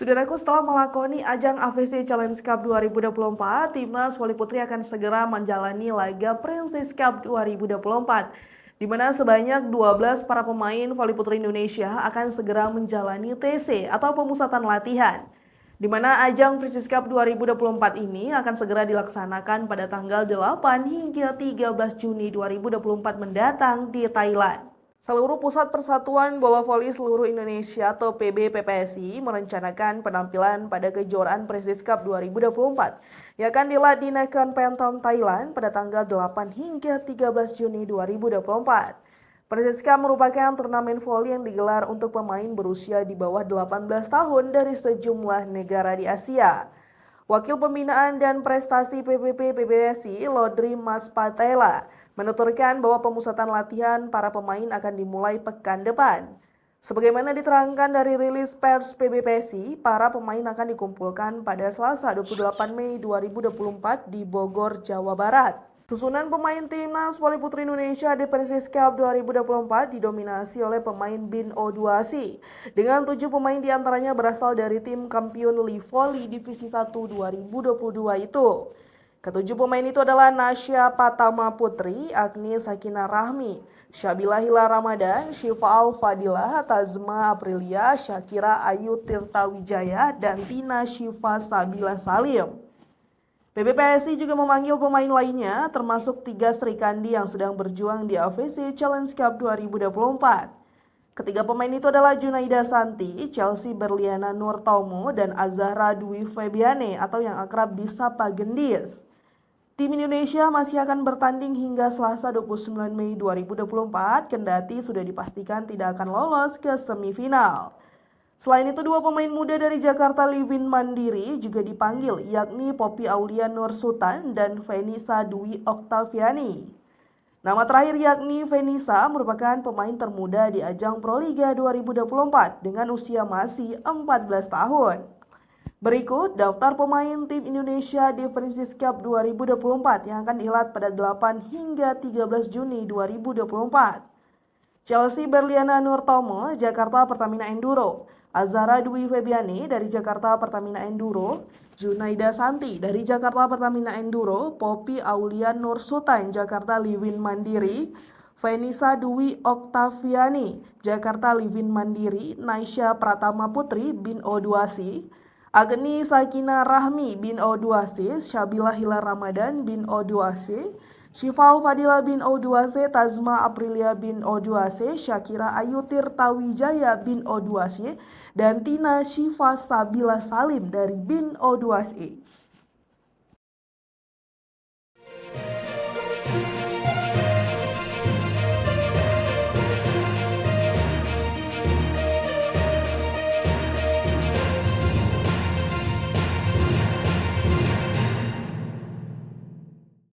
Saudaraku, setelah melakoni ajang AFC Challenge Cup 2024, Timnas Voli Putri akan segera menjalani laga Princess Cup 2024, di mana sebanyak 12 para pemain voli putri Indonesia akan segera menjalani TC atau pemusatan latihan, di mana ajang Princess Cup 2024 ini akan segera dilaksanakan pada tanggal 8 hingga 13 Juni 2024 mendatang di Thailand. Seluruh Pusat Persatuan Bola Voli Seluruh Indonesia atau PBPPSI merencanakan penampilan pada kejuaraan Prestige Cup 2024 yang akan digelar di Nakhon Phanom, Thailand pada tanggal 8 hingga 13 Juni 2024. Prestige Cup merupakan turnamen voli yang digelar untuk pemain berusia di bawah 18 tahun dari sejumlah negara di Asia. Wakil Pembinaan dan Prestasi PBPPSI, Lodri Mas Patela, menuturkan bahwa pemusatan latihan para pemain akan dimulai pekan depan. Sebagaimana diterangkan dari rilis pers PBPSI, para pemain akan dikumpulkan pada Selasa 28 Mei 2024 di Bogor, Jawa Barat. Susunan pemain Timnas Voli Putri Indonesia di Princess Cup 2024 didominasi oleh pemain BIN O2C, dengan 7 pemain diantaranya berasal dari tim kampiun Li Voli Divisi 1 2022 itu. Ketujuh pemain itu adalah Nasya Patama Putri, Agnes Sakinah Rahmi, Syabila Hilal Ramadan, Syifa Al-Fadilah, Tazma Aprilia, Syakira Ayu Tirtawijaya, dan Tina Syifa Sabila Salim. PBPSI juga memanggil pemain lainnya, termasuk 3 Srikandi yang sedang berjuang di AFC Challenge Cup 2024. Ketiga pemain itu adalah Junaida Santi, Chelsea Berliana Nurtomo, dan Azahra Dwi Febiane atau yang akrab disapa Gendis. Tim Indonesia masih akan bertanding hingga Selasa 29 Mei 2024, kendati sudah dipastikan tidak akan lolos ke semifinal. Selain itu, 2 pemain muda dari Jakarta Livin Mandiri juga dipanggil, yakni Poppy Aulia Nur Sultan dan Venisa Dwi Oktaviani. Nama terakhir yakni Venisa merupakan pemain termuda di ajang Proliga 2024 dengan usia masih 14 tahun. Berikut daftar pemain tim Indonesia di Princess Cup 2024 yang akan dihelat pada 8 hingga 13 Juni 2024. Chelsea Berliana Nurtomo, Jakarta Pertamina Enduro, Azahra Dwi Febiani dari Jakarta Pertamina Enduro, Junaida Santi dari Jakarta Pertamina Enduro, Poppy Aulia Nur Sultan Jakarta Livin Mandiri, Venisa Dwi Oktaviani Jakarta Livin Mandiri, Naisha Pratama Putri BIN O2C, Agni Sakinah Rahmi BIN O2C, Syabila Hilal Ramadan BIN O2C, Syifa Al-Fadilah BIN O2C, Tazma Aprilia BIN O2C, Syakira Ayu Tirtawijaya BIN O2C, dan Tina Syifa Sabila Salim dari BIN O2C.